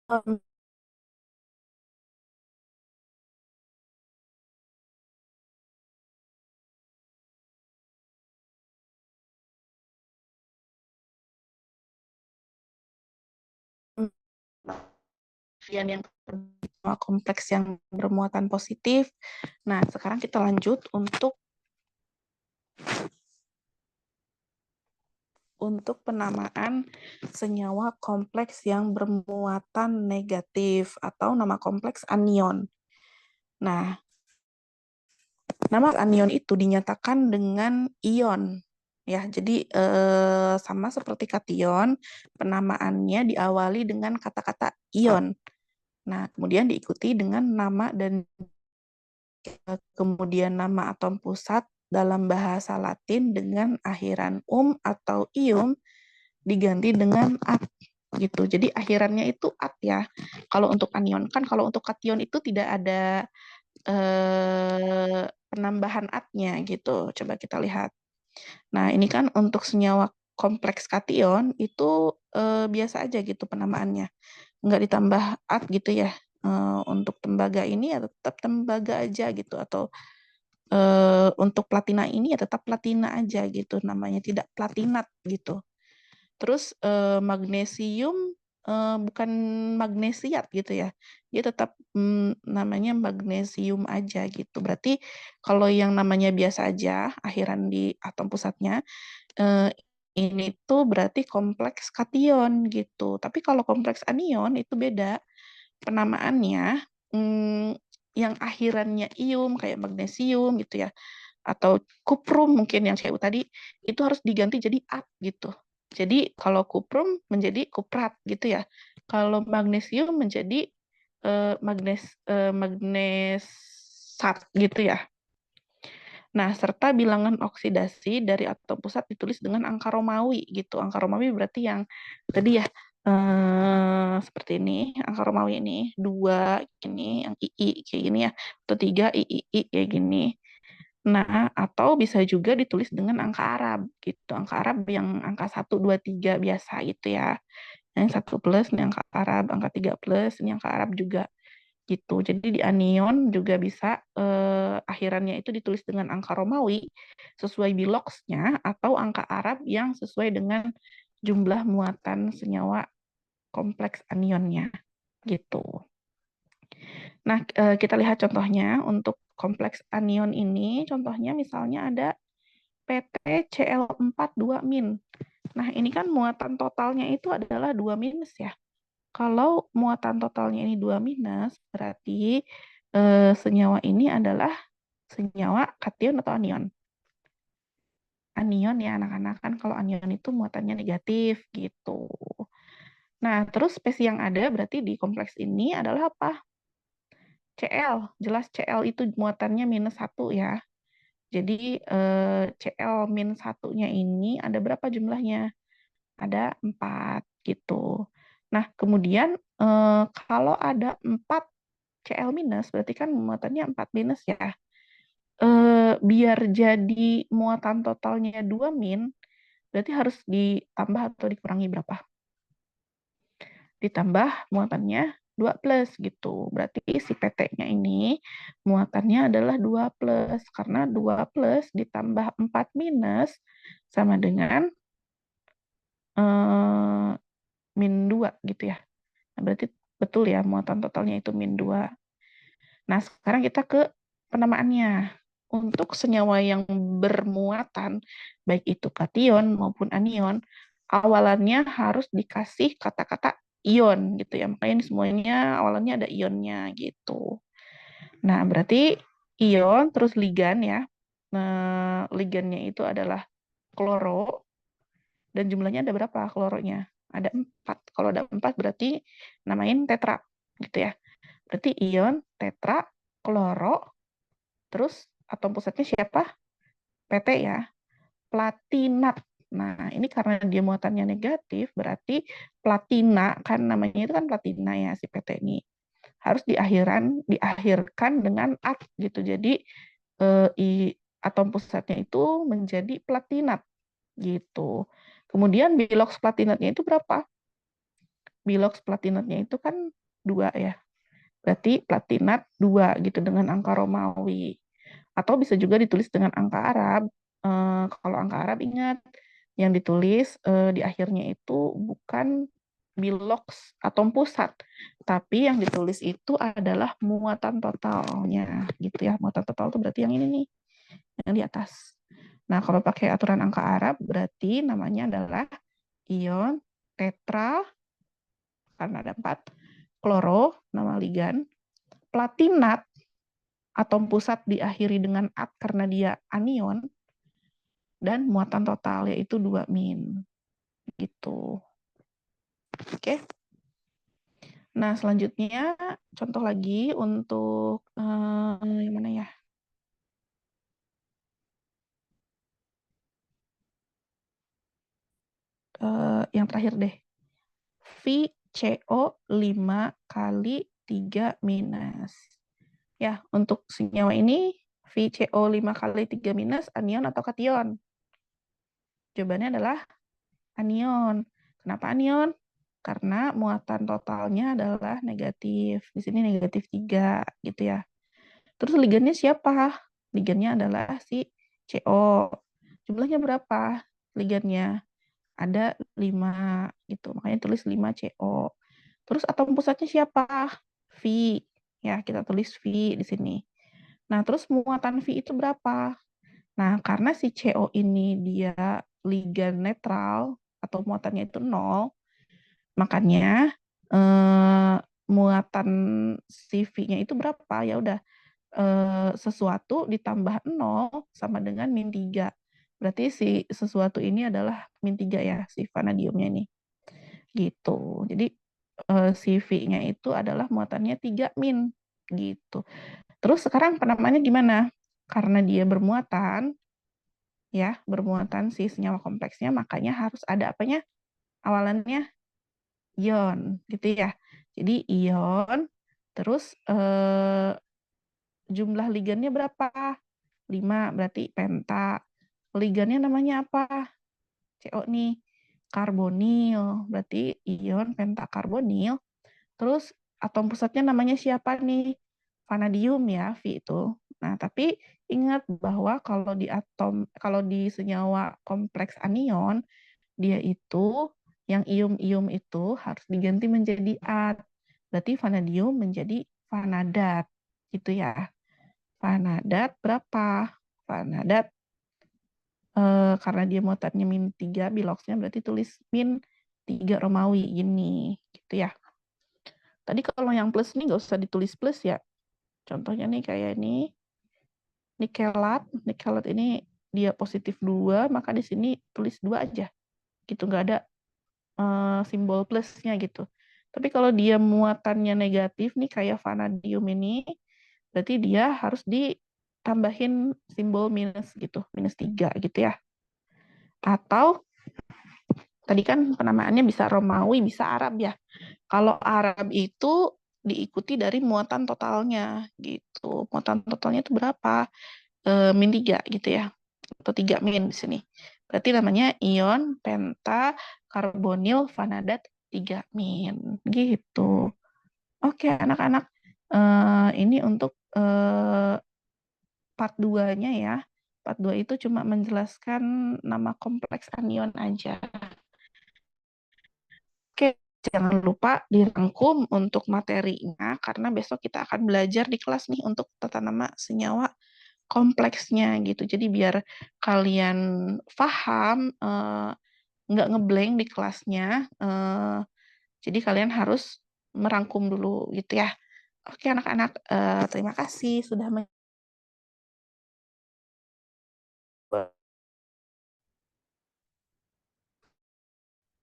yang kompleks yang bermuatan positif. Nah, sekarang kita lanjut untuk penamaan senyawa kompleks yang bermuatan negatif atau nama kompleks anion. Nah, nama anion itu dinyatakan dengan ion. Ya, jadi sama seperti kation, penamaannya diawali dengan kata-kata ion. Nah, kemudian diikuti dengan nama dan kemudian nama atom pusat dalam bahasa Latin dengan akhiran atau ium diganti dengan at gitu. Jadi akhirannya itu at ya. Kalau untuk anion kan, kalau untuk kation itu tidak ada penambahan atnya gitu. Coba kita lihat. Nah, ini kan untuk senyawa kompleks kation itu biasa aja gitu penamaannya. Nggak ditambah at gitu ya. Untuk tembaga ini ya tetap tembaga aja gitu, atau untuk platina ini ya tetap platina aja gitu namanya, tidak platinat gitu. Terus magnesium bukan magnesiat gitu ya, dia tetap namanya magnesium aja gitu. Berarti kalau yang namanya biasa aja akhiran di atom pusatnya, ini tuh berarti kompleks kation gitu. Tapi kalau kompleks anion itu beda penamaannya, yang akhirannya ium kayak magnesium gitu ya, atau kuprum mungkin yang CU tadi, itu harus diganti jadi at gitu. Jadi kalau kuprum menjadi kuprat gitu ya. Kalau magnesium menjadi magnesat gitu ya. Nah, serta bilangan oksidasi dari atom pusat ditulis dengan angka Romawi gitu. Angka Romawi berarti yang tadi ya, seperti ini, angka Romawi ini 2 ini, yang II kayak gini ya, atau 3 III kayak gini. Nah, atau bisa juga ditulis dengan angka Arab gitu. Angka Arab yang angka 1, 2, 3 biasa gitu ya. Yang 1 plus ini angka Arab, angka 3 plus ini angka Arab juga gitu. Jadi di anion juga bisa akhirannya itu ditulis dengan angka Romawi sesuai biloxnya atau angka Arab yang sesuai dengan jumlah muatan senyawa kompleks anionnya gitu. Nah, kita lihat contohnya untuk kompleks anion ini. Contohnya misalnya ada PtCl4 2-. Nah, ini kan muatan totalnya itu adalah 2- ya. Kalau muatan totalnya ini 2-, berarti senyawa ini adalah senyawa kation atau anion. Anion ya anak-anak, kan kalau anion itu muatannya negatif gitu. Nah, terus spesies yang ada berarti di kompleks ini adalah apa? Cl. Jelas Cl itu muatannya -1 ya. Jadi Cl-1-nya ini ada berapa jumlahnya? Ada 4 gitu. Nah, kemudian kalau ada 4 Cl- berarti kan muatannya 4- ya. Biar jadi muatan totalnya 2-, berarti harus ditambah atau dikurangi berapa? Ditambah muatannya 2+ gitu. Berarti si PT-nya ini muatannya adalah 2+, karena 2+ ditambah 4- sama dengan -2 gitu ya. Nah, berarti betul ya muatan totalnya itu -2. Nah, sekarang kita ke penamaannya. Untuk senyawa yang bermuatan, baik itu kation maupun anion, awalannya harus dikasih kata-kata ion gitu ya. Makanya semuanya awalannya ada ionnya gitu. Nah, berarti ion terus ligan ya. Nah, ligannya itu adalah kloro, dan jumlahnya ada berapa kloronya? Ada 4. Kalau ada 4 berarti namain tetra gitu ya. Berarti ion tetra kloro, terus atom pusatnya siapa? PT ya, platinat. Nah, ini karena dia muatannya negatif, berarti platina, kan namanya itu kan platina ya si PT ini. Harus diakhirkan dengan at gitu. Jadi atom pusatnya itu menjadi platinat gitu. Kemudian bilox platinatnya itu berapa? bilox platinatnya itu kan 2 ya. Berarti platinat 2 gitu dengan angka Romawi. Atau bisa juga ditulis dengan angka Arab. Kalau angka Arab ingat yang ditulis di akhirnya itu bukan bilox atau pusat, tapi yang ditulis itu adalah muatan totalnya gitu ya. Muatan total itu berarti yang ini nih, yang di atas. Nah, kalau pakai aturan angka Arab berarti namanya adalah ion tetra karena ada 4, kloro nama ligan, platinat atom pusat diakhiri dengan at karena dia anion, dan muatan total yaitu 2 min. Gitu. Oke. Nah, selanjutnya contoh lagi untuk yang mana ya? Yang terakhir deh. VCO 5 kali 3 minus. Ya, untuk senyawa ini VCO 5 kali 3 minus anion atau kation? Jawabannya adalah anion. Kenapa anion? Karena muatan totalnya adalah negatif. Di sini negatif 3 gitu ya. Terus ligannya siapa? Ligannya adalah si CO. Jumlahnya berapa ligannya? Ada 5 gitu. Makanya tulis 5 CO. Terus atom pusatnya siapa? V. Ya, kita tulis V di sini. Nah, terus muatan V itu berapa? Nah, karena si CO ini dia ligan netral atau muatannya itu 0, makanya muatan si V-nya itu berapa? Ya udah, sesuatu ditambah 0 sama dengan min 3. Berarti si sesuatu ini adalah min 3 ya, si vanadiumnya ini. Gitu. Jadi si V-nya itu adalah muatannya 3 min. Gitu. Terus sekarang penamaannya gimana? Karena dia bermuatan, ya, bermuatan si senyawa kompleksnya, makanya harus ada apanya? Awalannya ion, gitu ya. Jadi ion, terus jumlah ligannya berapa? 5, berarti penta. Ligannya namanya apa? CO nih, karbonil, berarti ion pentakarbonil. Terus atom pusatnya namanya siapa nih? Vanadium ya, V itu. Nah, tapi ingat bahwa kalau di senyawa kompleks anion, dia itu yang ium-ium itu harus diganti menjadi at. Berarti vanadium menjadi vanadat. Gitu ya. Vanadat berapa? Vanadat karena dia muatannya min 3, biloxnya berarti tulis min 3 Romawi gini. Gitu ya. Tadi kalau yang plus ini nggak usah ditulis plus ya. Contohnya nih kayak ini. Nikelat ini dia positif 2, maka di sini tulis 2 aja. Gitu, nggak ada simbol plusnya gitu. Tapi kalau dia muatannya negatif nih kayak vanadium ini, berarti dia harus ditambahin simbol minus gitu, minus 3 gitu ya. Atau tadi kan penamaannya bisa Romawi, bisa Arab ya. Kalau Arab itu diikuti dari muatan totalnya gitu. Muatan totalnya itu berapa? Min 3 gitu ya. Atau 3 min di sini. Berarti namanya ion pentakarbonil vanadat 3 min gitu. Oke, anak-anak. Ini untuk part 2-nya ya. Part 2 itu cuma menjelaskan nama kompleks anion aja. Oke, jangan lupa dirangkum untuk materinya karena besok kita akan belajar di kelas nih untuk tata nama senyawa kompleksnya gitu. Jadi biar kalian paham, nggak ngeblank di kelasnya. Jadi kalian harus merangkum dulu gitu ya. Oke anak-anak, terima kasih sudah